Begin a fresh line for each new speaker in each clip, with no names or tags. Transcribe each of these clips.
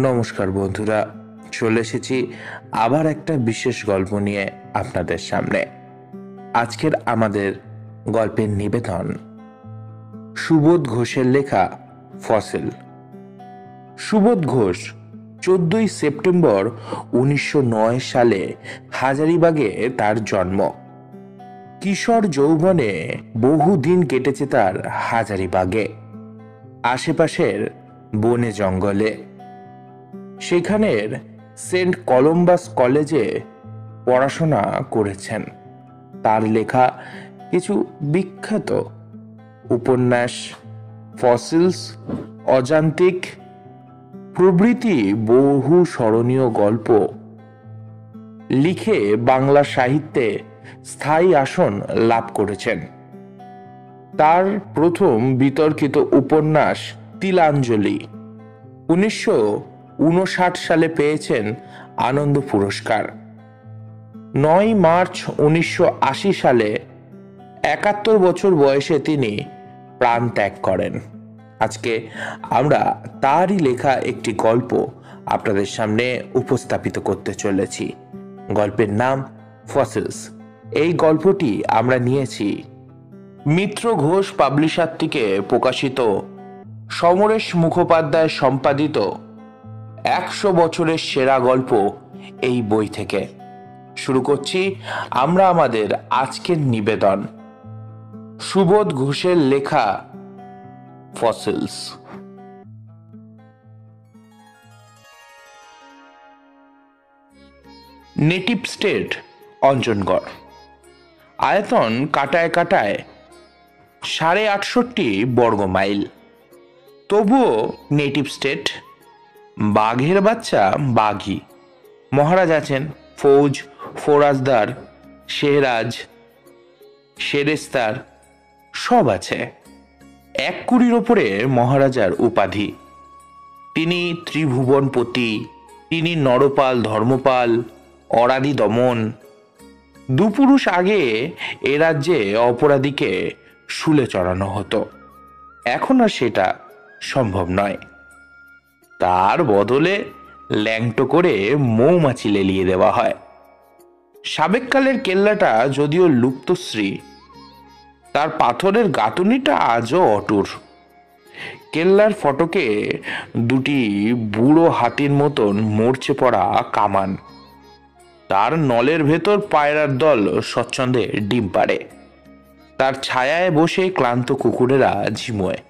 নমস্কার বন্ধুরা, চলে এসেছি আবার একটা বিশেষ গল্প নিয়ে আপনাদের সামনে। আজকের আমাদের গল্পের নিবেদন সুবোধ ঘোষের লেখা ফসিল। সুবোধ ঘোষ 14ই সেপ্টেম্বর 1909 সালে হাজারিবাগে তার জন্ম। কিশোর যৌবনে বহুদিন কেটেছে তার হাজারিবাগে, আশেপাশের বনে জঙ্গলে। সেখানের সেন্ট কলম্বাস কলেজে পড়াশোনা করেছেন। তার লেখা কিছু বিখ্যাত উপন্যাস, ফসিলস, অজান্তিক প্রভৃতি বহু স্মরণীয় গল্প লিখে বাংলা সাহিত্যে স্থায়ী আসন লাভ করেছেন। তার প্রথম বিতর্কিত উপন্যাস তিলাঞ্জলি 1959 সালে পেয়েছেন আনন্দ পুরস্কার। 9 মার্চ 1980 সালে 71 বছর বয়সে তিনি প্রাণ ত্যাগ করেন। আজকে আমরা তারই লেখা একটি গল্প আপনাদের সামনে উপস্থাপিত করতে চলেছি। গল্পের নাম ফসিলস। এই গল্পটি আমরা নিয়েছি মিত্র ঘোষ পাবলিশার থেকে প্রকাশিত সমরেশ মুখোপাধ্যায় সম্পাদিত 100 বছরের সেরা গল্প এই বই থেকে। শুরু করছি আমরা আমাদের আজকের নিবেদন, সুবোধ ঘোষের লেখা ফসিলস। Native state Anjangarh. আয়তন কাটায় কাটায় 68.5 বর্গ মাইল। তবুও নেটিভ স্টেট। বাঘের বাচ্চা বাঘই। মহারাজ আছেন, ফৌজ, ফৌরাজদার, শেহরাজ, সেরেস্তার সব আছে। 1 কুড়ির ওপরে মহারাজার উপাধি। তিনি ত্রিভুবনপতি, তিনি নরপাল, ধর্মপাল, অরাদি দমন। 2 পুরুষ আগে এ রাজ্যে অপরাধীকে শুলে চড়ানো হতো, এখন আর সেটা সম্ভব নয়। তার বদলে ল্যাংটো করে মৌমাছি লেলিয়ে দেওয়া হয়। সাবেককালের কেল্লাটা যদিও লুপ্তশ্রী, তার পাথরের গাঁথুনিটা আজও অটুট। কেল্লার ফটকে 2টি বুড়ো হাতির মতন মরচে পড়া কামান। তার নলের ভেতর পায়রার দল স্বচ্ছন্দে ডিম পাড়ে। তার ছায়ায় বসে ক্লান্ত কুকুরেরা ঝিমোয়।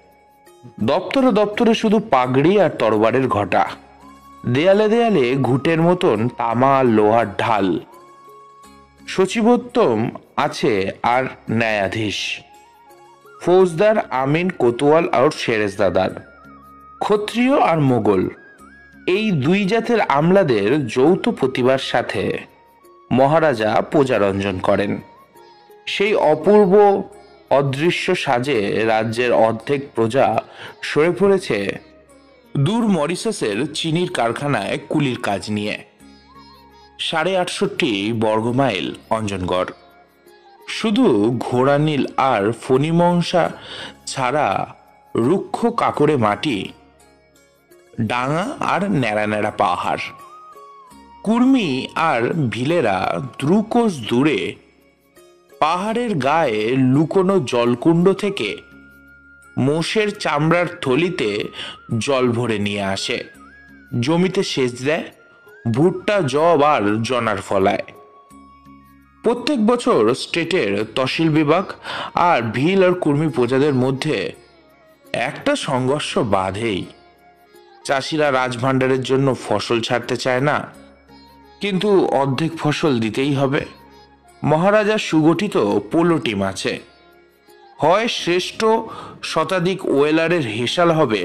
দপ্তরে দপ্তরে শুধু পাগড়ি আর তরবারের ঘটা। দেয়ালে দেয়ালে ঘুটের মতন তামা লোহার ঢাল। সচিবোত্তম আছে আর ন্যায়াধীশ, ফৌজদার, আমিন, কোতোয়াল আর সেরেজদাদার। ক্ষত্রিয় আর মোগল, এই 2 জাতের আমলাদের যৌথ প্রতিভার সাথে মহারাজা প্রজারঞ্জন করেন। সেই অপূর্ব অদৃশ্য সাজে রাজ্যের অর্ধেক প্রজা সরে পড়েছে দূর মরিশাসের চিনির কারখানায় কুলির কাজ নিয়ে। 68.5 বর্গমাইল অঞ্জনগড়। শুধু ঘোড়ানীল আর ফণিমংসা ছাড়া রুক্ষ কাকড়ে মাটি, ডাঙা আর ন্যাড়া ন্যাড়া পাহাড়। কুর্মি আর ভিলেরা দ্রুকোষ দূরে পাহাড়ের গায়ে লুকোনো জলকুণ্ড থেকে মোষের চামড়ার থলিতে জল ভরে নিয়ে আসে, জমিতে সেচ দেয়, ভুট্টা, জব আর জনার ফলায়। প্রত্যেক বছর স্টেটের তহসিল বিভাগ আর ভিল আর কুর্মি প্রজাদের মধ্যে একটা সংঘর্ষ বাধেই। চাষিরা রাজভাণ্ডারের জন্য ফসল ছাড়তে চায় না, কিন্তু অর্ধেক ফসল দিতেই হবে। মহারাজার সুগঠিত পোলো টিম আছে। হয় শ্রেষ্ঠ শতাধিক ওয়েলারের হেসাল হবে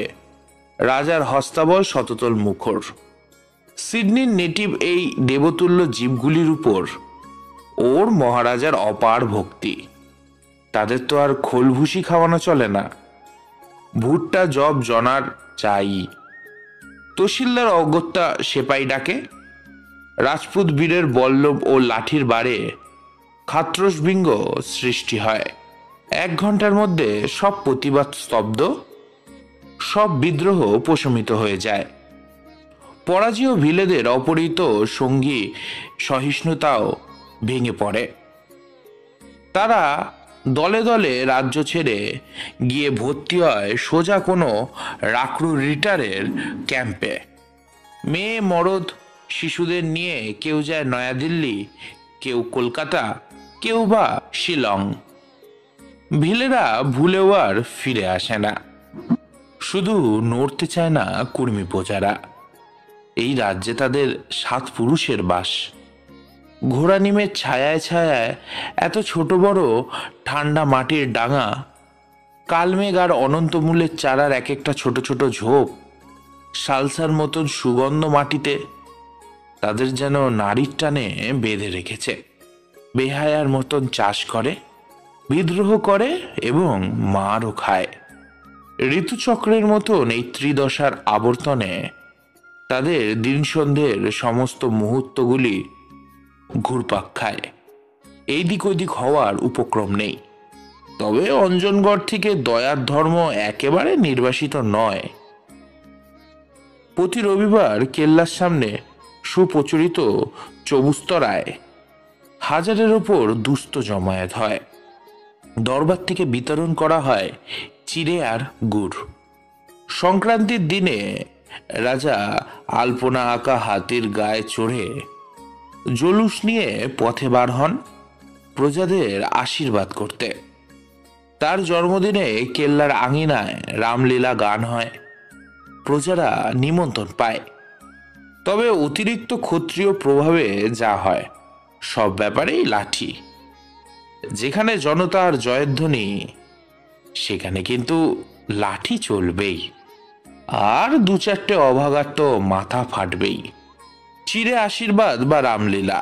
রাজার হস্তাবল শততল মুখর। সিডনির নেটিভ এই দেবতুল্য জীবগুলির উপর ওর মহারাজার অপার ভক্তি। তাদের তো আর খোলভুসি খাওয়ানো চলে না, ভুট্টা, জব, জনার চাই। তহসিলদার অগত্যা সেপাই ডাকে। রাজপুত বীরের বল্লভ ও লাঠির বারে খাত্রসবিঙ্গ সৃষ্টি হয়। 1 ঘন্টার মধ্যে সব প্রতিবাদ স্তব্ধ, সব বিদ্রোহ প্রশমিত হয়ে যায়। পরাজয় ভিলেদের অপহৃত সঙ্গী সহিষ্ণুতাও ভেঙে পড়ে। তারা দলে দলে রাজ্য ছেড়ে গিয়ে ভর্তি হয় সোজা কোনো রিটারের ক্যাম্পে। মেয়ে মরদ শিশুদের নিয়ে কেউ যায় নয়াদিল্লি, কেউ কলকাতা, কেউ বা শিলং। ভিলেরা ভুলেও আর ফিরে আসে না, শুধু নড়তে চায় না কর্মী প্রজারা। এই রাজ্যে তাদের 7 পুরুষের বাস। ঘোড়া নিমের ছায়ায় ছায়ায় এত ছোট বড় ঠান্ডা মাটির ডাঙা, কালমেঘ আর অনন্তমূলের চারার এক একটা ছোট ছোট ঝোপ, সালসার মতন সুগন্ধ মাটিতে তাদের যেন নারীর টানে বেঁধে রেখেছে। বেহায়ার মতন চাষ করে, বিদ্রোহ করে এবং মারও খায়। ঋতুচক্রের মতন এই ত্রিদশার আবর্তনে তাদের দিন সন্ধ্যের সমস্ত মুহূর্তগুলি ঘুরপাক খায়। এই দিক ওই দিক হওয়ার উপক্রম নেই। তবে অঞ্জনগড় থেকে দয়ার ধর্ম একেবারে নির্বাসিত নয়। প্রতি রবিবার কেল্লার সামনে সুপ্রচলিত চবুস্তরায় হাজারের ওপর দুস্থ জমায়েত হয়। দরবার থেকে বিতরণ করা হয় চিড়ে আর গুড়। সংক্রান্তির দিনে রাজা আলপনা আঁকা হাতির গায়ে চড়ে জলুস নিয়ে পথে বার হন প্রজাদের আশীর্বাদ করতে। তার জন্মদিনে কেল্লার আঙিনায় রামলীলা গান হয়, প্রজারা নিমন্ত্রণ পায়। তবে অতিরিক্ত ক্ষত্রিয় প্রভাবে যা হয়, সব ব্যাপারেই লাঠি। যেখানে জনতার জয়ধ্বনি, সেখানে কিন্তু লাঠি চলবেই, আর 2-4টে অভাগার তো মাথা ফাটবেই। চিরে আশীর্বাদ বা রামলীলা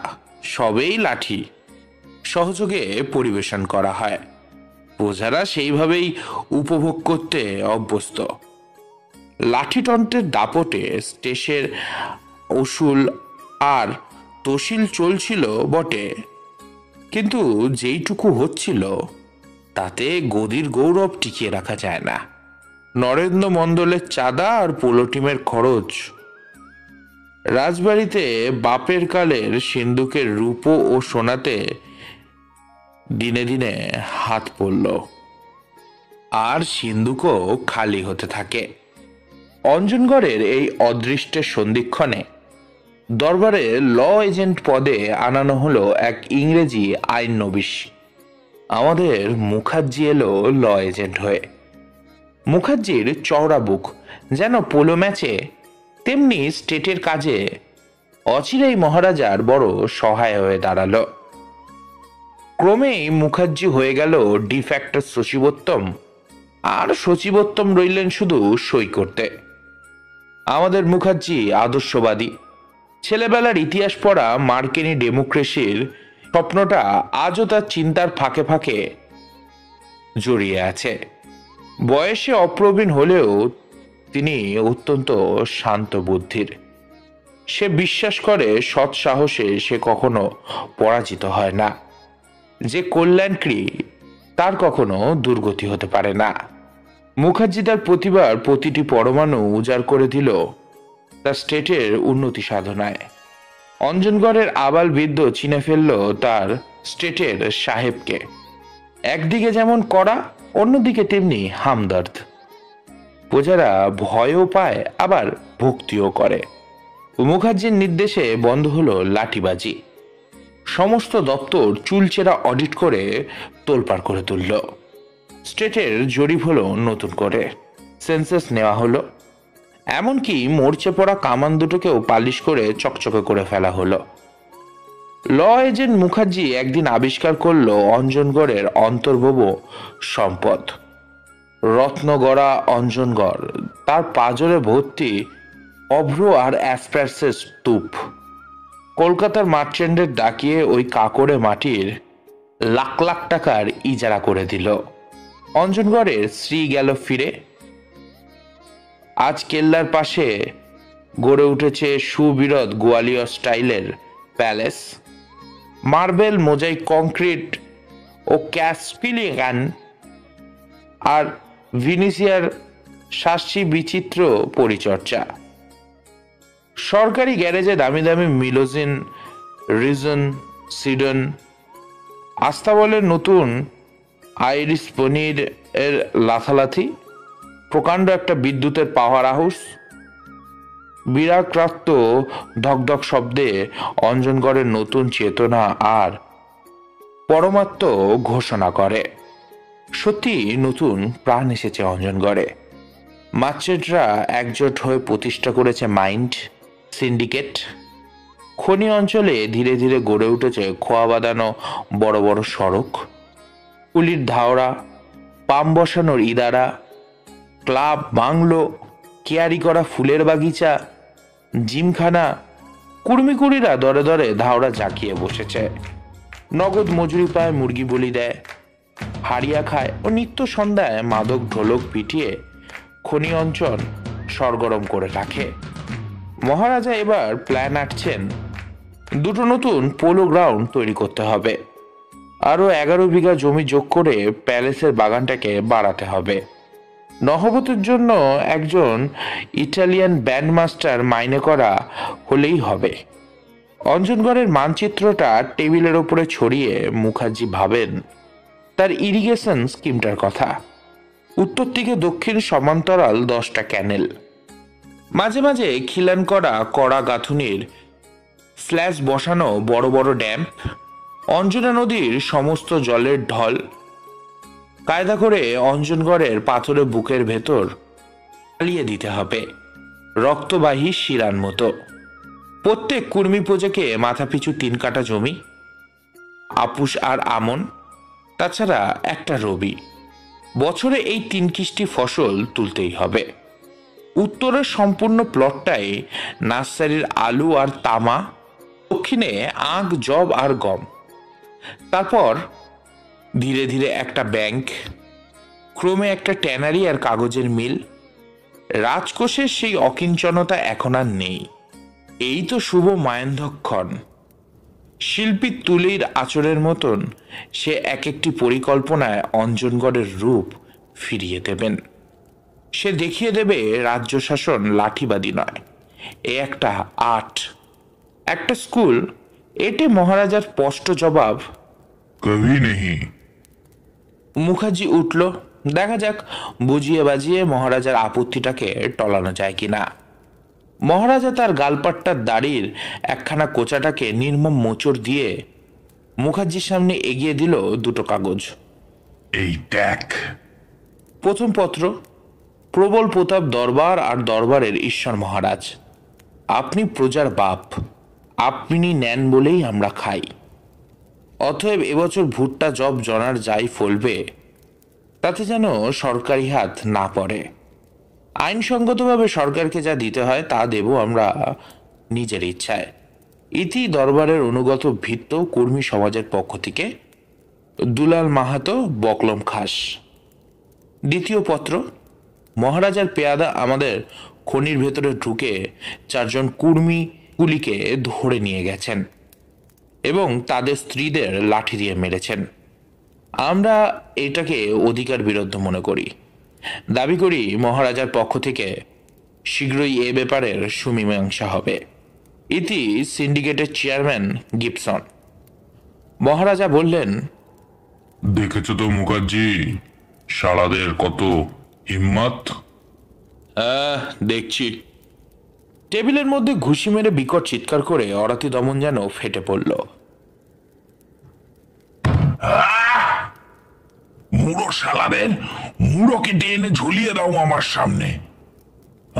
সবেই লাঠি সহযোগে পরিবেশন করা হয়। প্রজারা সেইভাবেই উপভোগ করতে অভ্যস্ত। লাঠিতন্ত্রের দাপটে স্টেশের অসুল আর তহসিল চলছিল বটে, কিন্তু যেইটুকু হচ্ছিল তাতে গদির গৌরব টিকিয়ে রাখা যায় না। নরেন্দ্র মণ্ডলের চাঁদা আর পোলো টিমের খরচ, রাজবাড়িতে বাপের কালের সিন্ধুকের রূপো ও সোনাতে দিনে দিনে হাত পড়ল, আর সিন্ধুকও খালি হতে থাকে। অঞ্জনগড়ের এই অদৃষ্টের সন্ধিক্ষণে দরবারে ল এজেন্ট পদে আনানো হলো এক ইংরেজি আইন নবিশ। আমাদের মুখার্জি এলো ল এজেন্ট হয়ে। মুখার্জির চওড়া বুক যেন পোলো ম্যাচে, তেমনি স্টেটের কাজে অচিরেই মহারাজার বড় সহায় হয়ে দাঁড়ালো। ক্রমেই মুখার্জি হয়ে গেল ডিফ্যাক্টর সচিবোত্তম, আর সচিবোত্তম রইলেন শুধু সই করতে। আমাদের মুখার্জি আদর্শবাদী। ছেলেবেলার ইতিহাস পড়া মার্কিনী ডেমোক্রেসির স্বপ্নটা আজও তার চিন্তার ফাঁকে ফাঁকে জড়িয়ে আছে। বয়সে অপ্রবীণ হলেও তিনি অত্যন্ত শান্ত বুদ্ধির। সে বিশ্বাস করে সৎ সাহসে সে কখনো পরাজিত হয় না। যে কল্যাণক্রী তার কখনো দুর্গতি হতে পারে না। মুখার্জি তার প্রতিবার প্রতিটি পরমাণু উজাড় করে দিল তার স্টেটের উন্নতি সাধনায়। অঞ্জনগড়ের আবাল বৃদ্ধ চিনে ফেলল তার স্টেটের সাহেবকে। একদিকে যেমন কড়া, অন্যদিকে তেমনি হামদর্দ। প্রজারা ভয়ও পায়, আবার ভক্তিও করে। মুখার্জির নির্দেশে বন্ধ হলো লাঠিবাজি। সমস্ত দপ্তর চুলচেরা অডিট করে তোলপাড় করে তুলল। স্টেটের জরিপ হলো নতুন করে, সেন্সাস নেওয়া হলো, এমনকি মরচে পড়া কামান দুটোকেও পালিশ করে চকচকে করে ফেলা হলো। ল এজেন্ট মুখার্জি একদিন আবিষ্কার করলো অঞ্জনগড়ের অন্তর্ভব সম্পদ। রত্নগড়া অঞ্জনগড়, তার পাঁজরে ভর্তি অভ্র আর অ্যাসপ্যারসের স্তূপ। কলকাতার মার্চেন্টের ডাকিয়ে ওই কাকড়ে মাটির লাখ লাখ টাকার ইজারা করে দিল। অঞ্জনগড়ের শ্রী গেল ফিরে। আজ কেল্লার পাশে গড়ে উঠেছে সুবিরত গোয়ালিয়র স্টাইলের প্যালেস। মার্বেল, মোজাইক, কংক্রিট ও ক্যাসপিলিয়ান আর ভিনিসিয়ার সাক্ষী বিচিত্র পরিচর্যা। সরকারি গ্যারেজে দামি দামি মিলোজিন, রিজন, সিডন, আস্তাবলের নতুন আইরিস পনির এর লাথালাথি, প্রকাণ্ড একটা বিদ্যুতের পাওয়ার হাউস, বিরাক্রান্ত ধকধক শব্দে অঞ্জনগড়ের নতুন চেতনা আর পরমাত্ম ঘোষণা করে। সত্যি নতুন প্রাণ এসেছে অঞ্জনগড়ে। মার্চেন্টরা একজোট হয়ে প্রতিষ্ঠা করেছে মাইন্ড সিন্ডিকেট। খনি অঞ্চলে ধীরে ধীরে গড়ে উঠেছে খোয়া বাঁধানো বড় বড় সড়ক, কুলির ধাওড়া, পাম বসানোর ইদারা, ক্লাব, বাংলো, কেয়ারি করা ফুলের বাগিচা, জিমখানা। কুর্মিকুড়িরা দরে দরে ধাওড়া জাকিয়ে বসেছে। নগদ মজুরি পায়, মুরগি বলি দেয়, হাড়িয়া খায় ও নিত্য সন্ধ্যায় মাদক ঢোলক পিটিয়ে খনি অঞ্চল সরগরম করে রাখে। মহারাজা এবার প্ল্যান আঁটছেন, দুটো নতুন পোলো গ্রাউন্ড তৈরি করতে হবে। আরো 11 বিঘা জমি যোগ করে প্যালেসের বাগানটাকে বাড়াতে হবে। নহবতের জন্য একজন ইটালিয়ান ব্যান্ড মাস্টার মাইনে করা হলেই হবে। অঞ্জনগড়ের মানচিত্রটা টেবিলের ওপরে ছড়িয়ে মুখার্জি ভাবেন তার ইরিগেশন স্কিমটার কথা। উত্তর থেকে দক্ষিণ সমান্তরাল 10টা ক্যানেল, মাঝে মাঝে খিলান করা কড়া গাঁথুনির স্ল্যাশ বসানো বড় বড় ড্যাম, অঞ্জনা নদীর সমস্ত জলের ঢল কায়দা করে অঞ্জনগড়ের পাথরের বুকের ভেতর চালিয়ে দিতে হবে, রক্তবাহী শিরার মতো। প্রত্যেক কুর্মি প্রজাকে মাথাপিছু 3 কাঠা জমি, আপুস আর আমন, তাছাড়া একটা রবি। বছরে এই 3 কিস্তি ফসল তুলতেই হবে। উত্তরের সম্পূর্ণ প্লটটাই নার্সারির আলু আর তামা, দক্ষিণে আখ, জব আর গম। তারপর ধীরে ধীরে একটা ব্যাংক, ক্রমে একটা ট্যানারি আর কাগজের মিল। রাজকোষের সেই অকিঞ্চনতা এখন আর নেই। এই তো শুভ মায়ন্ধক্ষণ। শিল্পী তুলির আচরের মতন সে এক একটি পরিকল্পনায় অঞ্জনগড়ের রূপ ফিরিয়ে দেবেন। সে দেখিয়ে দেবে রাজ্য শাসন লাঠিবাদী নয়, এ একটা আর্ট, একটা স্কুল। এতে মহারাজার স্পষ্ট জবাব,
কভি নেহি।
মুখার্জি উঠল। দেখা যাক বুঝিয়ে বাজিয়ে মহারাজার আপত্তিটাকে টলানো যায় কিনা। মহারাজা তার গালপাট্টার দাড়ির একখানা কোচাটাকে নির্মম মোচড় দিয়ে মুখার্জির সামনে এগিয়ে দিল 2টো কাগজ।
এই দেখ।
প্রথম পত্র, প্রবল প্রতাপ দরবার আর দরবারের ঈশ্বর মহারাজ, আপনি প্রজার বাপ, আপনি নেন বলেই আমরা খাই। অতএব এবছর ভুট্টা, জব, জনার যাই ফলবে তাতে যেন সরকারি হাত না পড়ে। আইনসঙ্গতভাবে সরকারকে যা দিতে হয় তা দেব আমরা নিজের ইচ্ছায়। ইতি দরবারের অনুগত ভিত্ত কর্মী সমাজের পক্ষ থেকে দুলাল মাহাতো, বকলম খাস। দ্বিতীয় পত্র, মহারাজার পেয়াদা আমাদের খনির ভেতরে ঢুকে 4 জন কুর্মী কুলিকে ধরে নিয়ে গেছেন এবং তাদের স্ত্রীদের লাঠি দিয়ে মেরেছেন। আমরা এটাকে অধিকার বিরুদ্ধ মনে করি। দাবি করি মহারাজার পক্ষ থেকে শীঘ্রই এ ব্যাপারের সুমীমাংসা হবে। ইতি সিন্ডিকেটের চেয়ারম্যান গিবসন। মহারাজা বললেন,
দেখেছ তো মুখার্জি, শালাদের কত হিম্মত।
দেখছি। টেবিলের মধ্যে ঘুষি মেরে বিকট চিৎকার করে অরাতি দমন যেন ফেটে পড়ল।
মুড়ো শালাদের মুড়ো কেটে এনে ঝুলিয়ে দাও আমার সামনে।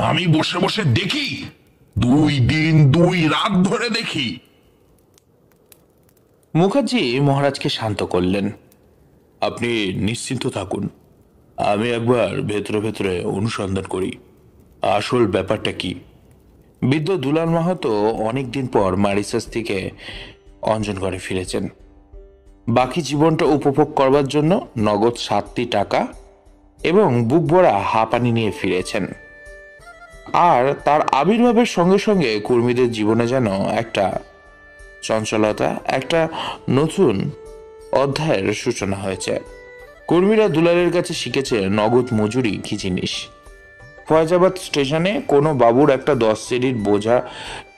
আমি বসে বসে দেখি, 2 দিন 2 রাত ধরে দেখি।
মুখার্জি মহারাজকে শান্ত করলেন। আপনি নিশ্চিন্ত থাকুন, আমি একবার ভেতরে ভেতরে অনুসন্ধান করি আসল ব্যাপারটা কি। বৃদ্ধ দুলাল মাহাতো অনেকদিন পর মারিসাস থেকে অঞ্জনগড়ে ফিরেছেন। বাকি জীবনটা উপভোগ করবার জন্য নগদ 7টি টাকা এবং বুক ভরা হাঁপানি নিয়ে ফিরেছেন। আর তার আবির্ভাবের সঙ্গে সঙ্গে কর্মীদের জীবনে যেন একটা চঞ্চলতা, একটা নতুন অধ্যায়ের সূচনা হয়েছে। কর্মীরা দুলালের কাছে শিখেছে নগদ মজুরি কি জিনিস, ফয়জাবাদ স্টেশনে কোনো বাবুর একটা 10 সিঁড়ির বোঝা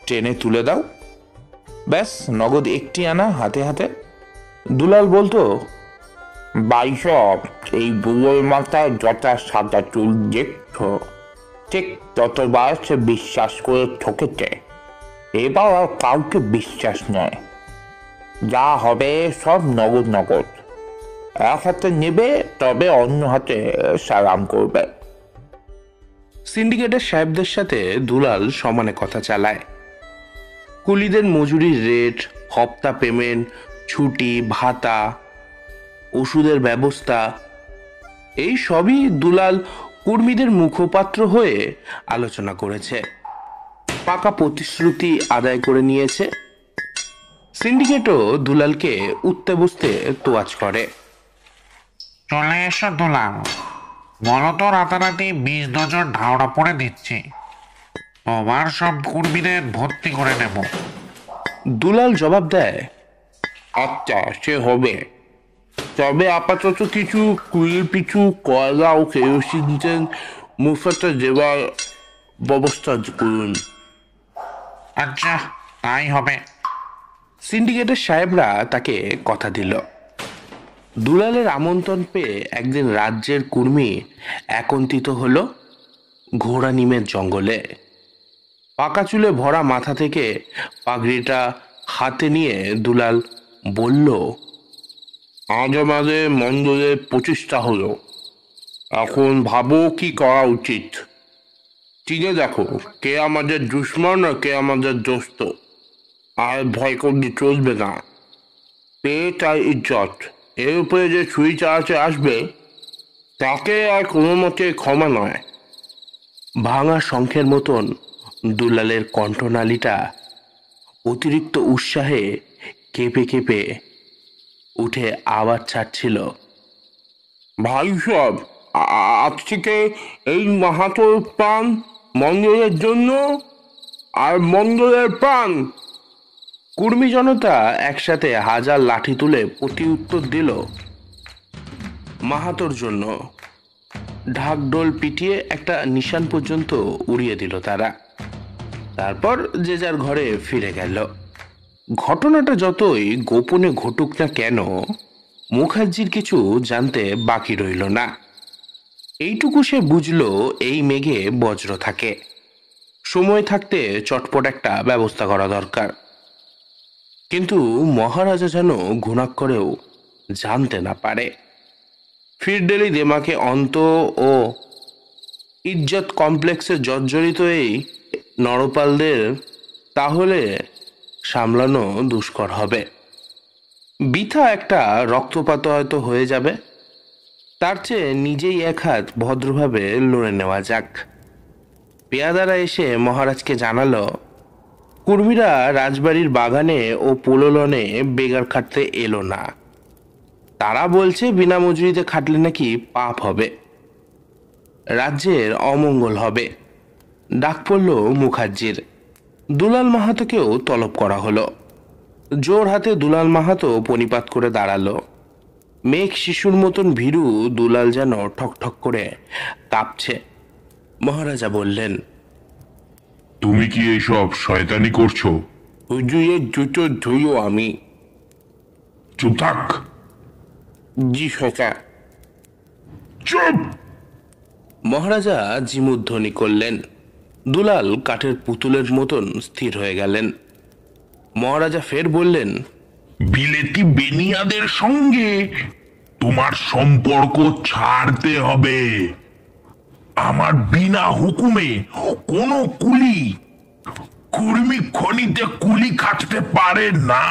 ট্রেনে তুলে দাও, ব্যাস নগদ 1টি আনা হাতে হাতে। দুলাল বলতো, বাইসব, এই বুড়োর মাথায় যত সাদা চুল দেখছ, ঠিক ততবার সে বিশ্বাস করে ঠকেছে। এবার আর কাউকে বিশ্বাস নয়, যা হবে সব নগদ নগদ। এক হাতে নেবে, তবে অন্য হাতে সালাম করবে। সিন্ডিকেটের সাহেবদের সাথে দুলাল সমানে কথা চালায়। কুলিদের মজুরির রেট, হপ্তা পেমেন্ট, ছুটি, ভাতা, ওষুধের ব্যবস্থা, এই সবই দুলাল কর্মীদের মুখপাত্র হয়ে আলোচনা করেছে। পাকা প্রতিশ্রুতি আদায় করে নিয়েছে। সিন্ডিকেটও দুলালকে উঠতে বসতে তোয়াজ করে।
চলে এসো দুলাল, বলো তো রাতারাতি 20 ডজন ঢাওড়া পড়ে দিচ্ছি, তোমার সব কর্মীদের ভর্তি করে নেব।
দুলাল জবাব দেয়, আচ্ছা সে হবে, তবে আপাতত কিছু কুড়ির পিছু কয়লা ও কেরোসিন তেল মুফাতে দেওয়ার ব্যবস্থা করুন।
আচ্ছা, তাই হবে।
সিন্ডিকেটের সাহেবরা তাকে কথা দিল। দুলালের আমন্ত্রণ পেয়ে একদিন রাজ্যের কর্মী একত্রিত হলো ঘোড়া নিমের জঙ্গলে। পাকা চুলে ভরা মাথা থেকে পাগড়িটা হাতে নিয়ে দুলাল বলল, আজ আমাদের মন্ডলের প্রতিষ্ঠা হলো, এখন ভাবো কি করা উচিত। চিনে দেখো কে আমাদের দুশ্মন আর কে আমাদের দোস্ত। আর ভয় করলে চলবে না, পেট আর ইজ্জত, এর উপরে যে ছুরি চালাতে আসবে তাকে আর কোনো মতে ক্ষমা নয়। ভাঙা শঙ্খের মতন দুলালের কণ্ঠনালীটা অতিরিক্ত উৎসাহে কেঁপে কেঁপে উঠে আবার ছাড়ছিল। ভাই সব, আজ থেকে এই মাহাতোর প্রাণ মঙ্গলের জন্য, আর মঙ্গলের প্রাণ। কুর্মী জনতা একসাথে হাজার লাঠি তুলে প্রতি উত্তর দিল, মাহাতোর জন্য। ঢাকঢোল পিটিয়ে একটা নিশান পর্যন্ত উড়িয়ে দিল তারা। তারপর যে যার ঘরে ফিরে গেল। ঘটনাটা যতই গোপনে ঘটুক না কেন, মুখার্জির কিছু জানতে বাকি রইল না। এইটুকু সে বুঝল, এই মেঘে বজ্র থাকে, সময় থাকতে চটপট একটা ব্যবস্থা করা দরকার। কিন্তু মহারাজা যেন ঘুণাক্ষরেও জানতে না পারে। ফিরডেলি দেমাকে অন্ত ও ইজ্জত কমপ্লেক্সে জর্জরিত এই নরপালদের তাহলে সামলানো দুষ্কর হবে। বৃথা একটা রক্তপাত হয়তো হয়ে যাবে, তার চেয়ে নিজেই এক হাত ভদ্রভাবে লড়ে নেওয়া যাক। পেয়াদারা এসে মহারাজকে জানালো, কর্মীরা রাজবাড়ির বাগানে ও পোললনে বেগার খাটতে এলো না। তারা বলছে বিনা মজুরিতে খাটলে নাকি পাপ হবে, রাজ্যের অমঙ্গল হবে। ডাক পড়ল মুখার্জির। দুলাল মাহাতোকেও তলব করা হলো। জোর হাতে দুলাল মাহাতো পরিপাত করে দাঁড়ালো। মেঘ শিশুর মতন ভীরু দুলাল যেন ঠকঠক করে কাঁপছে। মহারাজা বললেন,
তুমি কি এইসব শয়তানি করছো?
হুজুরের জুতো ধুলো আমি।
চুপ থাক।
জি সরকার।
চুপ।
মহারাজা জিমুধ্বনি করলেন। দুলাল কাঠের পুতুলের মতন স্থির হয়ে গেলেন। মহারাজা ফের বললেন,
বিলেতি বেনিয়াদের সঙ্গে তোমার সম্পর্ক ছাড়তে হবে। আমার বিনা হুকুমে কোনো কুলি কুর্মী খনিতে কুলি খাটতে পারে না।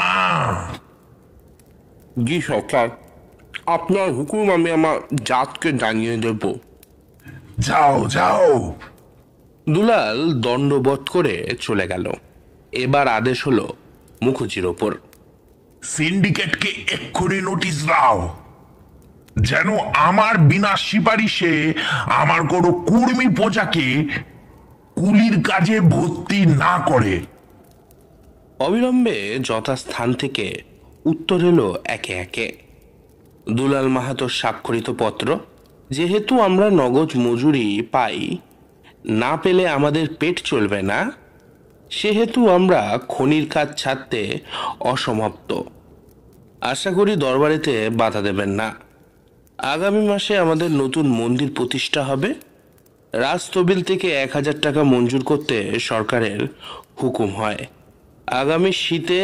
জি সরকার, আপনার হুকুম আমি আমার জাতকে জানিয়ে দেব।
যাও যাও।
দুলাল দণ্ডবোধ করে চলে গেল। এবার আদেশ হলো মুখুজ্জির ওপর,
সিন্ডিকেটকে এক্ষুনি নোটিশ দাও, যেন আমার বিনা সিপারিশে আমার কোনো কর্মী প্রজাকে কুলির কাজে ভর্তি না করে।
অবিলম্বে যথাস্থান থেকে উত্তর এলো একে একে। দুলাল মাহাতোর স্বাক্ষরিত পত্র, যেহেতু আমরা নগদ মজুরি পাই, না পেলে আমাদের পেট চলবে না, সেহেতু আমরা খনির কাজ ছাড়তে অসমাপ্ত। আশা করি দরবারেতে বাধা দেবেন না। আগামী মাসে আমাদের নতুন মন্দির প্রতিষ্ঠা হবে। রাজতবিল থেকে 1,000 টাকা মঞ্জুর করতে সরকারের হুকুম হয়। আগামী শীতে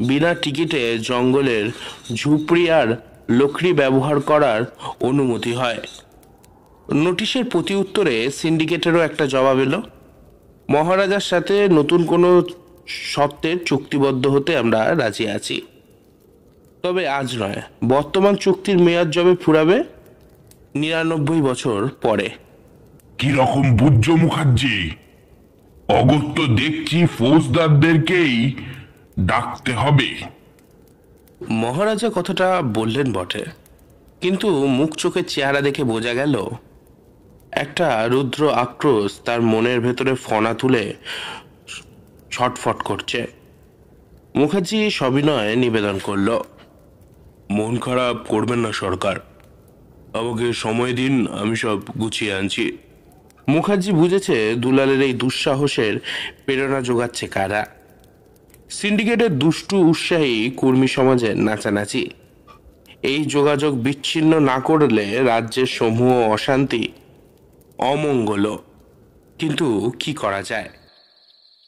বিনা টিকিটে জঙ্গলের ঝুপড়ি আর লকড়ি ব্যবহার করার অনুমতি হয়। নোটিশের প্রতি উত্তরে সিন্ডিকেটেরও একটা জবাব এলো। মহারাজার সাথে নতুন কোনো শর্তের চুক্তিবদ্ধ হতে আমরা রাজি আছি, তবে আজ নয়। বর্তমান চুক্তির মেয়াদ যবে ফুরাবে 99 বছর পরে।
কিরকম বুঝছো মুখার্জি? অগত্য দেখছি ফৌজদারদেরকেই ডাকতে হবে।
মহারাজা কথাটা বললেন বটে, কিন্তু মুখ চোখের চেহারা দেখে বোঝা গেল একটা রুদ্র আক্রোশ তার মনের ভেতরে ফনা তুলে ছটফট করছে। মুখার্জি সবিনয়ে নিবেদন করল, মন খারাপ করবেন না সরকার, আমাকে সময় দিন, আমি সব গুছিয়ে আনছি। মুখার্জি বুঝেছে দুলালের এই দুঃসাহসের প্রেরণা যোগাচ্ছে কারা। সিন্ডিকেটের দুষ্টু উৎসাহী কর্মী সমাজের নাচানাচি। এই যোগাযোগ বিচ্ছিন্ন না করলে রাজ্যের সমূহ অশান্তি, অমঙ্গল। কিন্তু কি করা যায়?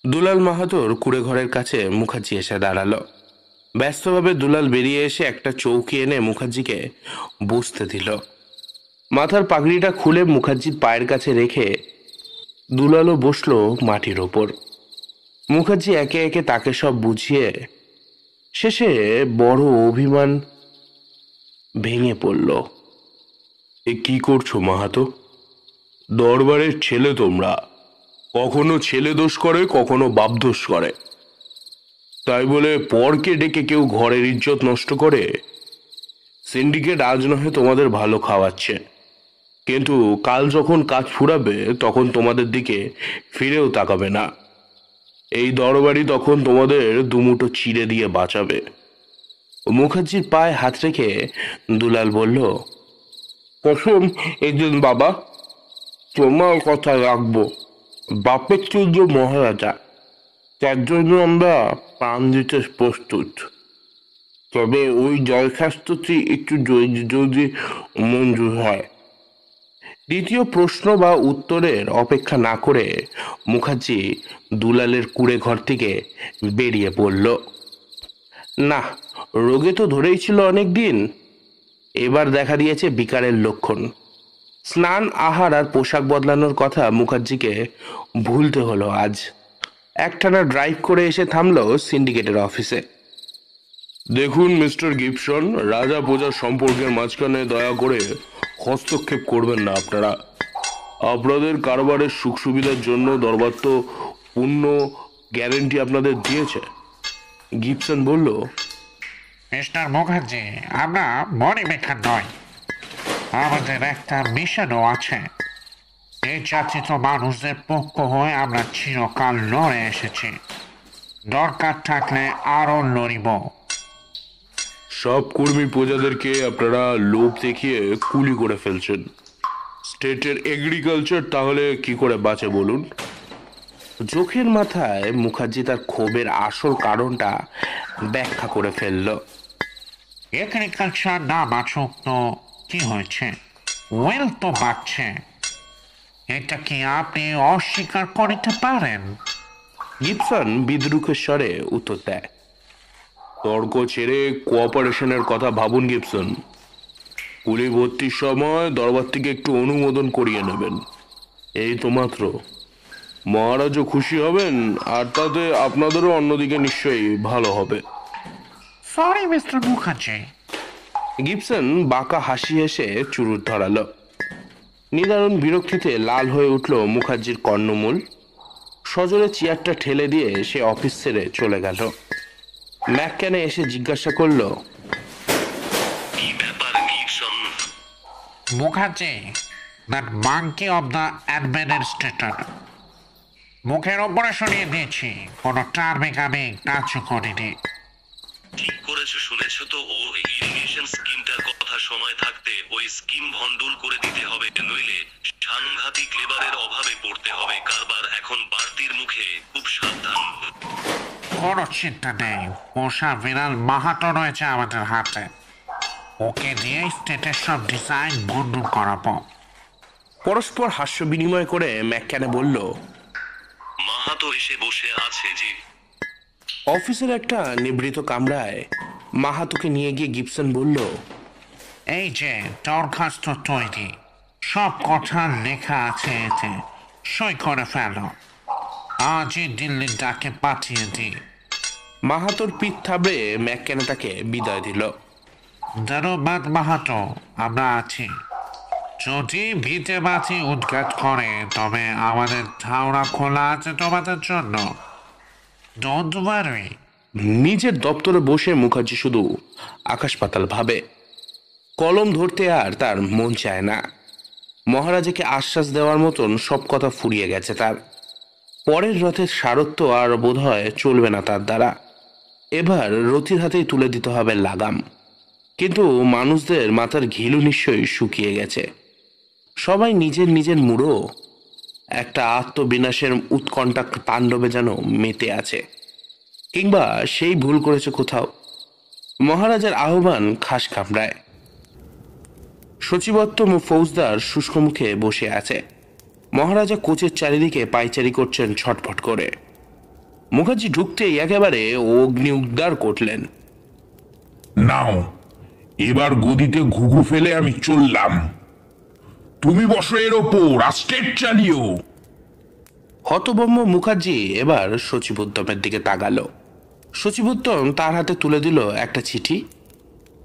দুলাল মাহাতোর কুড়ে ঘরের কাছে মুখার্জি এসে দাঁড়ালো। ব্যস্তভাবে দুলাল বেরিয়ে এসে একটা চৌকি এনে মুখার্জিকে বসতে দিল। মাথার পাগড়িটা খুলে মুখার্জির পায়ের কাছে রেখে দুলালও বসলো মাটির ওপর। মুখার্জি একে একে তাকে সব বুঝিয়ে শেষে বড় অভিমান ভেঙে পড়ল। এ কি করছো মাহাতো? দরবারের ছেলে তোমরা, কখনো ছেলে দোষ করে, কখনো বাপ দোষ করে। তাই বলে পরকে ডেকে কেউ ঘরের ইজ্জত নষ্ট করে? সিন্ডিকেট আজ নহে তোমাদের ভালো খাওয়াচ্ছে, কিন্তু কাল যখন কাজ ফুরাবে তখন তোমাদের দিকে ফিরেও তাকাবে না। এই দরবারই তখন তোমাদের দুমুটো চিড়ে দিয়ে বাঁচাবে। মুখার্জির পায়ে হাত রেখে দুলাল বলল, কসম একজন বাবা, তোমার কথা রাখবো। বাপের চৌদ্র মহারাজা, তার জন্য আমরা প্রাণ দিতে প্রস্তুত। তবে ওই দরখাস্তটি একটু যদি মঞ্জুর হয়। দ্বিতীয় প্রশ্ন বা উত্তরের অপেক্ষা না করে মুখার্জি দুলালের কুড়ে ঘর থেকে বেরিয়ে পড়ল। না, রোগে তো ধরেই ছিল অনেক দিন, এবার দেখা দিয়েছে বিকারের লক্ষণ। স্নান, আহার আর পোশাক বদলানোর কথা মুখার্জিকে ভুলতে হলো আজ। একটানা ড্রাইভ করে এসে থামলো সিন্ডিকেটের অফিসে। দেখুন মিস্টার গিবসন, রাজা প্রজার সম্পর্কের মাঝখানে দয়া করে হস্তক্ষেপ করবেন না। আপনাদের কারবারের সুখ সুবিধার জন্য দরবার তো পূর্ণ গ্যারেন্টি আপনাদের দিয়েছে। গিবসন বলল,
মিস্টার মুখার্জি, আমরা মনি বেকার নয়, আমাদের একটা মিশনও আছে। নির্যাতিত মানুষদের পক্ষ হয়ে আমরা চিরকাল লড়ে এসেছি, দরকার থাকলে আরো লড়িব।
সব কর্মী প্রজাদেরকে আপনারা লোভ দেখিয়ে কুলি করে ফেলছেন। স্টেটের এগ্রিকালচার তাহলে কি করে বাঁচে বলুন? চোখের মাথায় মুখার্জি তার ক্ষোভের আসল কারণটা ব্যাখ্যা করে ফেলল।
এগ্রিকালচার না বাঁচুক তো কি হয়েছে, ওয়েল তো বাঁচছে। এটা কি আপনি অস্বীকার করতে পারেন?
গিবসন বিদ্রুপের স্বরে উত্তর দেয়, তর্ক ছেড়ে কোঅপারেশনের কথা ভাবুন গিবসন। কুলি ভর্তির সময় দরবার থেকে একটু অনুমোদন করিয়ে নেবেন, এই তো মাত্র। মহারাজও খুশি হবেন, আর তাতে আপনাদেরও অন্যদিকে নিশ্চয়ই ভালো হবে।
Sorry mister Mukherjee.
গিবসন বাঁকা হাসি হেসে চুরুট ধরালো। নিদারুণ বিরক্তিতে লাল হয়ে উঠল মুখার্জির কর্ণমূল। সজোরে চেয়ারটা ঠেলে দিয়ে সে অফিস ছেড়ে চলে গেল। ম্যাকক্যানে এসে জিজ্ঞাসা করল,
Mukherjee, that monkey of the administrator. মুখের ওপরে সরিয়ে দিয়েছি, কোনো টার্মিক আমি কাজ করিনি।
ঠিক করেছো, শুনেছো তো? ও ইরিগেশন স্কিমটার কথা সময় থাকতে ওই স্কিম ভন্ডুল করে দিতে হবে, নইলে সাংঘাতিক লেবারের অভাবে পড়তে হবে কারবার এখন বাড়তির মুখে, খুব সাবধান।
কোনো চিন্তা নেই, পোষা বিড়াল মাহাতো রয়েছে আমাদের হাতে। ওকে দিয়ে স্টেটের সব ডিজাইন বন্ধ করাবো।
পরস্পর হাস্য বিনিময় করে ম্যাককেনে বলল,
মাহাতো এসে বসে আছে জি।
অফিসের একটা নিভৃত কামরায় মাহাতোকে নিয়ে গিয়ে গিবসন বলল,
এই যে দরখাস্ত তৈরি, সব কথা লেখা আছে এতে, সই করে ফেলো। আজই দিল্লির ডাকে পাঠিয়ে দিই।
মাহাতোর পিঠ থাবড়ে ম্যাককেনে তাকে বিদায় দিল।
ধন্যবাদ মাহাতো, আমরা আছি। যদি ভিটে বাতি উদ্ঘাট করে তবে আমাদের ধাওড়া খোলা আছে তোমাদের জন্য। Don't worry.
নিজের দপ্তরে বসে মুখার্জি শুধু আকাশ পাতাল ভাবে। কলম ধরতে আর তার মন চায় না। মহারাজাকে আশ্বাস দেওয়ার মতন সব কথা ফুরিয়ে গেছে তার। পরের রথের সারত্ব আর বোধহয় চলবে না তার দ্বারা। এবার রথির হাতেই তুলে দিতে হবে লাগাম। কিন্তু মানুষদের মাথার ঘিলু নিশ্চয়ই শুকিয়ে গেছে। সবাই নিজের নিজের মুড়ো একটা আত্মবিনাশের উৎকণ্ঠা তাণ্ডবে যেন মেতে আছে, কিংবা সেই ভুল করেছে কোথাও। মহারাজার আহ্বান খাস কামরায়। সচিবত্তম ফৌজদার শুষ্ক মুখে বসে আছে। মহারাজা কোচের চারিদিকে পায়চারি করছেন ছটফট করে। মুখার্জি ঢুকতেই একেবারে অগ্নি উদ্গার করলেন,
নাও, এবার গদিতে ঘুঘু ফেলে আমি চললাম। তুমি বসো এর ওপর, আর স্টেট চালিও।
হতভম্ব মুখার্জি এবার সচিবোত্তমের দিকে তাকালো। সচিবোত্তম তার হাতে তুলে দিল একটা চিঠি।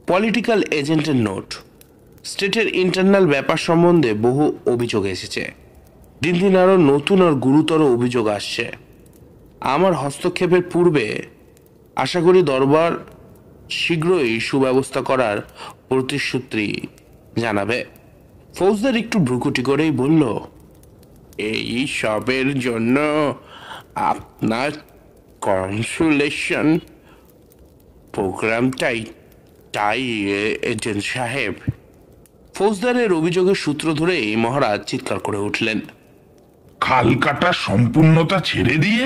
পলিটিক্যাল এজেন্টের নোট। স্টেটের ইন্টারনাল ব্যাপার সম্বন্ধে বহু অভিযোগ এসেছে। দিন দিন আরো নতুন আর গুরুতর অভিযোগ আসছে। আমার হস্তক্ষেপের পূর্বে আশা করি দরবার শীঘ্রই সুব্যবস্থা করার প্রতিশ্রুতি জানাবে। ফৌজদার একটু ভ্রুকুটি করেই বলল, এই সবের জন্য আপনার কনসুলেশন প্রোগ্রামটাই তাই এজেন্ট সাহেব। ফৌজদারের অভিযোগের সূত্র ধরেই মহারাজ চিৎকার করে উঠলেন,
খাল কাটা সম্পূর্ণতা ছেড়ে দিয়ে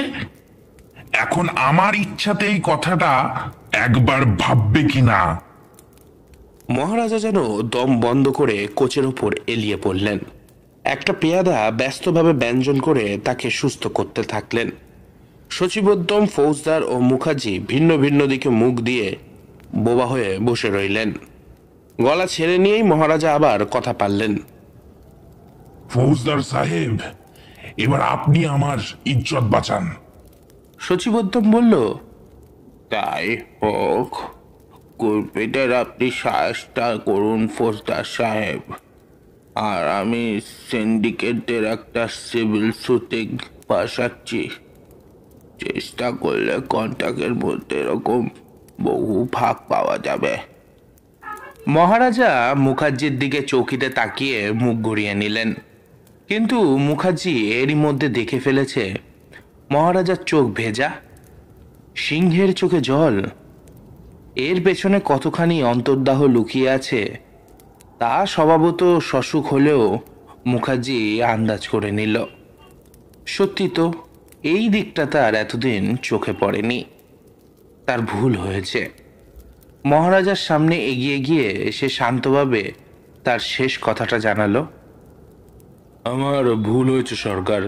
এখন আমার ইচ্ছাতে এই কথাটা একবার ভাববে কিনা।
মহারাজা যেন দম বন্ধ করে কোচের ওপর এলিয়ে পড়লেন। একটা পেয়াদা ব্যস্তভাবে ব্যঞ্জন করে তাকে সুস্থ করতে থাকলেন। সচিবোদ্যম, ফৌজদার ও মুখার্জি ভিন্ন ভিন্ন দিকে মুখ দিয়ে বোবা হয়ে বসে রইলেন। গলা ছেড়ে নিয়েই মহারাজা আবার কথা পারলেন,
ফৌজদার সাহেব, এবার আপনি আমার ইজ্জত বাঁচান।
সচিবোদ্যম বলল, তাই হোক, কুলপিটের আপনি সাহসটা করুন ফৌজদার সাহেব। আর আমি সিন্ডিকেটের একটা সিভিল সুটে বসাচ্ছি। চেষ্টা করলে কন্টাক্টের মধ্যে এরকম বহু ভাগ পাওয়া যাবে। মহারাজা মুখার্জির দিকে চৌকিতে তাকিয়ে মুখ ঘুরিয়ে নিলেন। কিন্তু মুখার্জি এরই মধ্যে দেখে ফেলেছে মহারাজার চোখ ভেজা, সিংহের চোখে জল। এর পেছনে কতখানি অন্তর্দাহ লুকিয়ে আছে তা স্বভাবত সসুখ হলেও মুখার্জি আন্দাজ করে নিল। সত্যি তো, এই দিকটা তার এতদিন চোখে পড়েনি। তার ভুল হয়েছে। মহারাজার সামনে এগিয়ে গিয়ে সে শান্তভাবে তার শেষ কথাটা জানালো, আমার ভুল হয়েছে সরকার,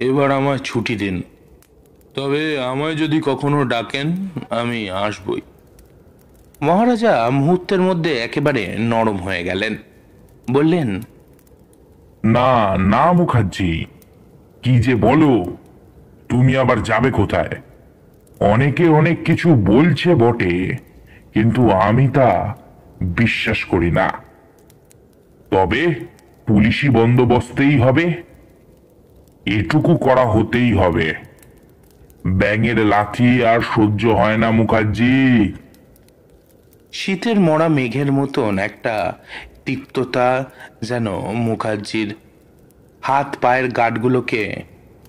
এবার আমায় ছুটি দিন। তবে আমায় যদি কখনো ডাকেন আমি আসবই। মহারাজা মুহূর্তের মধ্যে একেবারে নরম হয়ে গেলেন। বললেন,
না না মুখার্জি, কি যে বলো, তুমি আবার যাবে কোথায়? অনেকে অনেক কিছু বলছে বটে, কিন্তু আমি তা বিশ্বাস করি না। তবে পুলিশি বন্দোবস্তেই হবে, এটুকু করা হতেই হবে। ব্যাঙের লাথি আর সহ্য হয় না মুখার্জি।
শীতের মরা মেঘের মতন একটা তিক্ততা যেন মুখার্জির হাত পায়ের গাঁটগুলোকে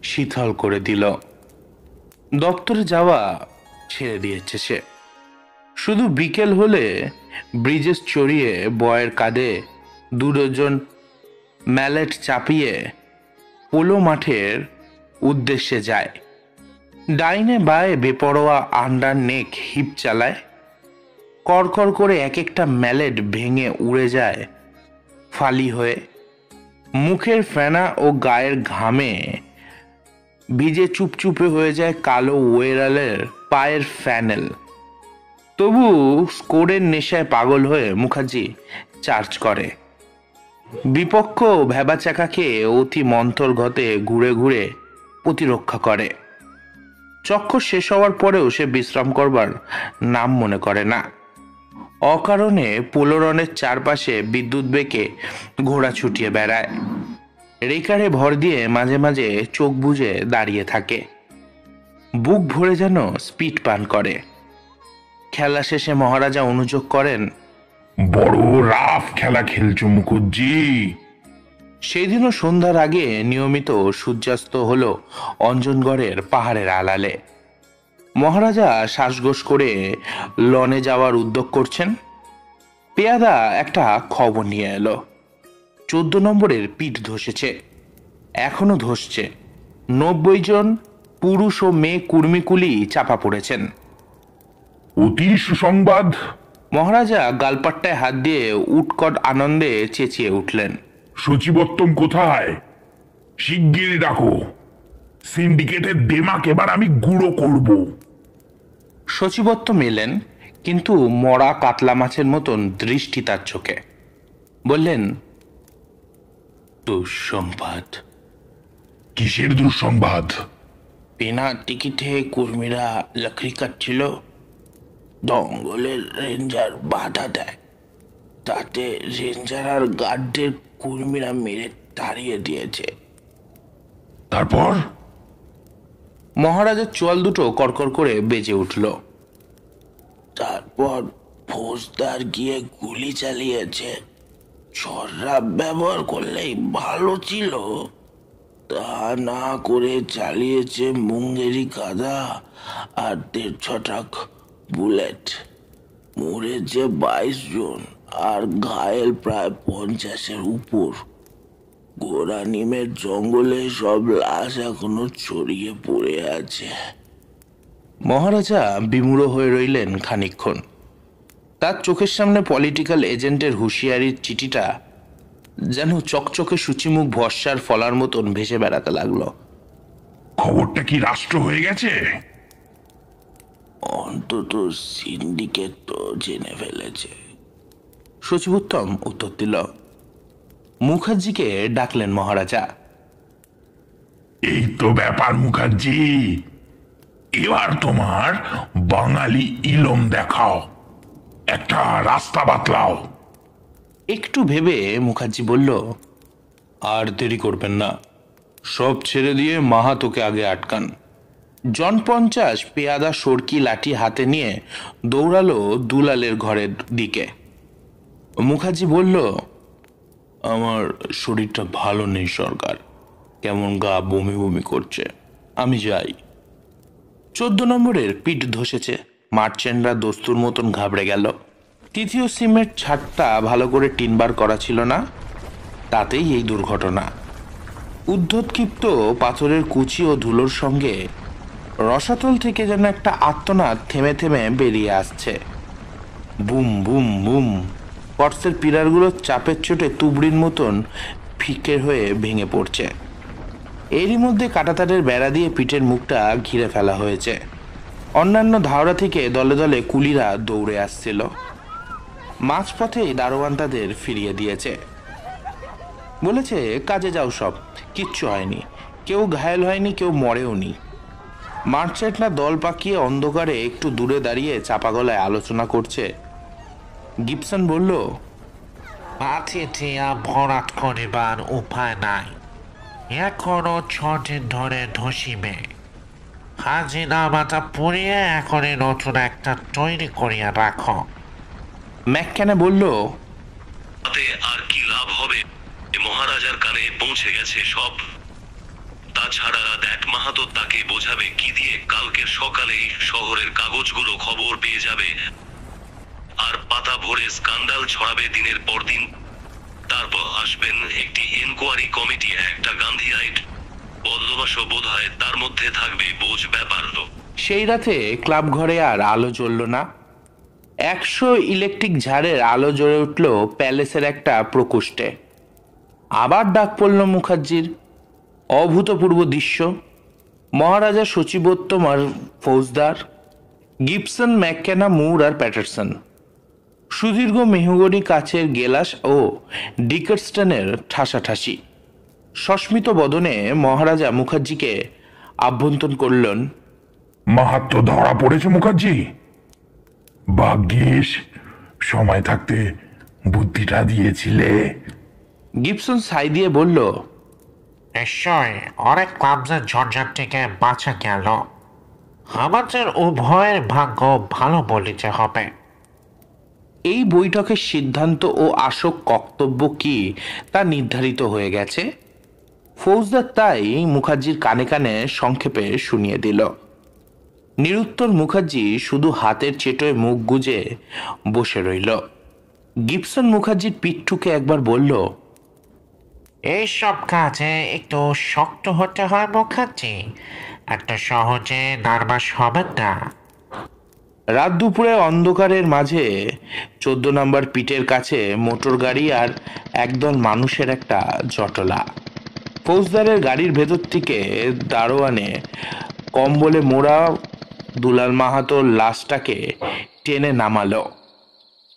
শীতল করে দিল। দপ্তরে যাওয়া ছেড়ে দিয়েছে সে। শুধু বিকেল হলে ব্রিজেস চড়িয়ে বয়ের কাঁধে 2 ডজন ম্যালেট চাপিয়ে পোলো মাঠের উদ্দেশ্যে যায়। ডাইনে বায়ে বেপরোয়া আন্ডার নেক হিপ চালায়। কড়কর করে এক একটা ম্যালেট ভেঙে উড়ে যায় ফালি হয়ে। মুখের ফেনা ও গায়ের ঘামে ভিজে চুপচুপে হয়ে যায় কালো ওয়েরালের পায়ের ফ্যানেল। তবু স্কোরের নেশায় পাগল হয়ে মুখার্জি চার্জ করে। বিপক্ষ ভেবাচাকাকে অতি মন্থর গতে ঘুরে ঘুরে প্রতিরক্ষা করে। চক্কর শেষ হওয়ার পরেও সে বিশ্রাম করবার নাম মনে করে না। অকারণে পোলোরনের চারপাশে বিদ্যুৎ বেগে ঘোড়া ছুটিয়ে বেড়ায়। রেকারে ভর দিয়ে মাঝে মাঝে চোখ বুজে দাঁড়িয়ে থাকে। বুক ভরে যেন স্পিড পান করে। খেলা শেষে মহারাজা অনুযোগ করেন,
বড় রাফ খেলা খেলছো মুখুজ্জি।
সেই দিনও সন্ধ্যার আগে নিয়মিত সূর্যাস্ত হলো অঞ্জনগড়ের পাহাড়ের আড়ালে। মহারাজা শ্বাসগোস করে লনে যাওয়ার উদ্যোগ করছেন। পেয়াদা একটা খবর নিয়ে এলো। 14 নম্বরের পিঠ ধসেছে, এখনো ধসছে। 90 জন পুরুষ ও মেয়ে কুর্মিকুলি চাপা পড়েছেন।
অতি সুসংবাদ।
মহারাজা গালপাট্টায় হাত দিয়ে উৎকট আনন্দে চেঁচিয়ে উঠলেন,
সচিবোত্তম কোথায়? শিগগিরই ডাকো। সিন্ডিকেটের দেমাক এবার আমি গুঁড়ো করব।
সচিবত্ব এলেন, কিন্তু মরা কাতলা মাছের মতন দৃষ্টি তার চোখে। বললেন, দুঃসংবাদ।
কিসের দুঃসংবাদ?
বিনা টিকিটে কর্মীরা লাকড়ি কাটছিল। জঙ্গলের রেঞ্জার বাধা দেয়। তাতে রেঞ্জার আর গার্ডদের কর্মীরা মেরে তাড়িয়ে দিয়েছে।
তারপর?
মহারাজের চোয়াল দুটো কড়কড় করে বেজে উঠল। তারপর ফৌজদার গিয়ে গুলি চালিয়েছে। ছররা ব্যবহার করলেই ভালো ছিল, তা না করে চালিয়েছে মুঙ্গেরি গাদা আর 1.5 ছটাক বুলেট। মরেছে 22 জন আর ঘায়েল প্রায় 50-এর উপর। গোড়ানিমের জঙ্গলে সব লাশ এখনো ছড়িয়ে পড়ে আছে। মহারাজা বিমূঢ় হয়ে রইলেন খানিকক্ষণ। তার চোখের সামনে পলিটিক্যাল এজেন্টের হুঁশিয়ারির চিঠিটা যেন চকচকে সূচিমুখ ভরসার ফলার মতন ভেসে বেড়াতে লাগলো।
খবরটা কি রাষ্ট্র হয়ে গেছে?
অন্তত সিন্ডিকেট তো জেনে ফেলেছে, সচিবোত্তম উত্তর দিল। মুখার্জিকে ডাকলেন মহারাজা।
এই তো ব্যাপার মুখার্জি। এবার তোমার বাঙালি ইলম দেখাও, একটা রাস্তা বাতলাও।
একটু ভেবে মুখার্জি বলল, আর দেরি করবেন না, সব ছেড়ে দিয়ে মাহাতোকে আগে আটকান। জন 50 পেয়াদা সরকি লাঠি হাতে নিয়ে দৌড়ালো দুলালের ঘরের দিকে। মুখার্জি বলল, আমার শরীরটা ভালো নেই সরকার, কেমন গা বমি বমি করছে, আমি যাই। 14 নম্বরের পিঠ ধসেছে। মার্চেন্টরা দস্তুর মতন ঘাবড়ে গেল। তৃতীয় সিমেন্ট ছাদটা ভালো করে টিনবার করা ছিল না, তাতেই এই দুর্ঘটনা। উদ্ধতক্ষিপ্ত পাথরের কুচি ও ধুলোর সঙ্গে রসাতল থেকে যেন একটা আর্তনাদ থেমে থেমে বেরিয়ে আসছে। Boom boom boom. কটসের পিলারগুলো চাপের চোটে তুবড়ির মতন ফিকে হয়ে ভেঙে পড়ছে। এরই মধ্যে কাঁটাতারের বেড়া দিয়ে পিঠের মুখটা ঘিরে ফেলা হয়েছে। অন্যান্য ধাওড়া থেকে দলে দলে কুলিরা দৌড়ে আসছিল। মাঝপথেই দারোয়ান তাদের ফিরিয়ে দিয়েছে। বলেছে, কাজে যাও সব, কিচ্ছু হয়নি, কেউ ঘায়েল হয়নি, কেউ মরেও নি। মার্চেন্টরা দল পাকিয়ে অন্ধকারে একটু দূরে দাঁড়িয়ে চাপা গলায় আলোচনা করছে। গিবসন বলল,
পাথিটিয়া ভরাট করিবার উপায় নাই, এখনো 6 দিন ধরে ধসিবে। হাজিনামাটা পুড়িয়ে এখনই নতুন একটা তৈরি করিয়া রাখো।
ম্যাককেনে বলল,
তাতে আর কি লাভ হবে? মহারাজার কানে পৌঁছে গেছে সব। তাছাড়া দেখ মাহাতো তাকে বোঝাবে কি দিয়ে? কালকের সকালেই শহরের কাগজগুলো খবর পেয়ে যাবে আর পাতা ভরে স্ক্যান্ডাল ছড়াবে দিনের পর দিন। তার তারপর আসবেন একটি এনকোয়ারি কমিটি, একটা গান্ধীয়াইট বদমাশও বোধ হয় তার মধ্যে থাকবে, বোঝ ব্যাপার তো।
সেই রাতে ক্লাব ঘরে আর আলো জ্বলল না। 100 ইলেকট্রিক ঝাড়ের আলো জ্বলে উঠল প্যালেসের একটা প্রকোষ্ঠে। আবার ডাক পড়ল মুখার্জির। অভূতপূর্ব দৃশ্য। মহারাজা সচিবোত্তম আর ফৌজদার, গিবসন, ম্যাককেনা, মুর আর প্যাটারসন, সুদীর্ঘ মেহগনি কাচের গেলাস ও ডিকারস্টনের ঠাসাঠাসি। সস্মিত বদনে মহারাজা মুখার্জিকে আভ্যন্তর করলেন।
মাহাত্ম ধরা পড়েছে মুখার্জি। ভাগ্যিস সময় থাকতে বুদ্ধিটা দিয়েছিলে।
গিবসন সাই দিয়ে বলল,
নিশ্চয় অনেক ক্লাবসের ঝঞ্ঝাট থেকে বাঁচা গেল। আমাদের উভয়ের ভাগ্য ভালো বলিতে হবে।
এই বৈঠকের সিদ্ধান্ত ও আসল বক্তব্য কি তা নির্ধারিত হয়ে গেছে। ফৌজদার তাই মুখার্জির কানে কানে সংক্ষেপে শুনিয়ে দিল। নিরুত্তর মুখার্জি শুধু হাতের চেটোয় মুখ গুজে বসে রইল। গিবসন মুখার্জির পিঠ ঠুকে একবার বলল,
এইসব কাজে একটু শক্ত হতে হয় মুখার্জি, একটা সহজে নার্ভাস হবেন না।
রাত দুপুরে অন্ধকারের মাঝে 14 নম্বর পিটের কাছে মোটর গাড়ি আর একদল মানুষের একটা জটলা। ফৌজদারের গাড়ির ভেতর থেকে দারোয়ানে কম্বলে মোড়া দুলাল মাহাতোর লাশটাকে টেনে নামালো।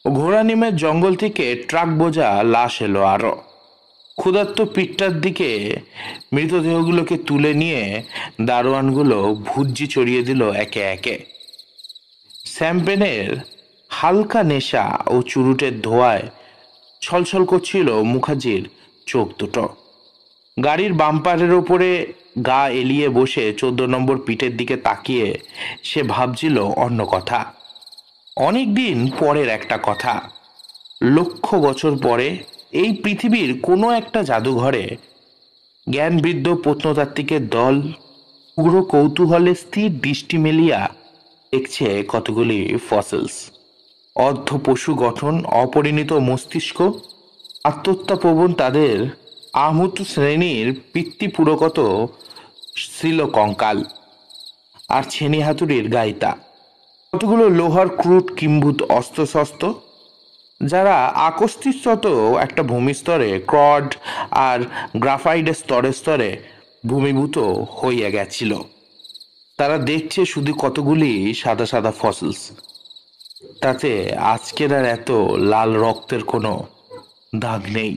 ঘোড়ানিমের জঙ্গল থেকে ট্রাক বোঝা লাশ এলো আরো। ক্ষুধার্ত পিঠটার দিকে মৃতদেহগুলোকে তুলে নিয়ে দারোয়ানগুলো ভুজ্জি চড়িয়ে দিল একে একে। শ্যাম্পেনের হালকা নেশা ও চুরুটের ধোঁয়ায় ছলছল করছিল মুখার্জির চোখ দুটো। গাড়ির বাম্পারের ওপরে গা এলিয়ে বসে 14 নম্বর পিঠের দিকে তাকিয়ে সে ভাবছিল অন্য কথা, অনেক দিন পরের একটা কথা। লক্ষ বছর পরে এই পৃথিবীর কোনো একটা জাদুঘরে জ্ঞানবৃদ্ধ প্রত্নতাত্ত্বিকের দল উগ্র কৌতূহলে স্থির দৃষ্টি মেলিয়া দেখছে কতগুলি ফসিলস। অর্ধ পশু গঠন, অপরিণত মস্তিষ্ক, আত্মহত্যাপ্রবণ তাদের আহমুত শ্রেণীর পিতৃপুরকত ছিল কঙ্কাল আর ছেনি হাতুড়ির গাইতা। কতগুলো লোহার ক্রুট কিম্ভূত অস্ত্রশস্ত্র, যারা আকস্মিকত একটা ভূমিস্তরে ক্রড আর গ্রাফাইডের স্তরে স্তরে ভূমিভূত হইয়া গেছিল। তারা দেখছে শুধু কতগুলি সাদা সাদা ফসিলস, তাতে আজকের আর এত লাল রক্তের কোনো দাগ নেই।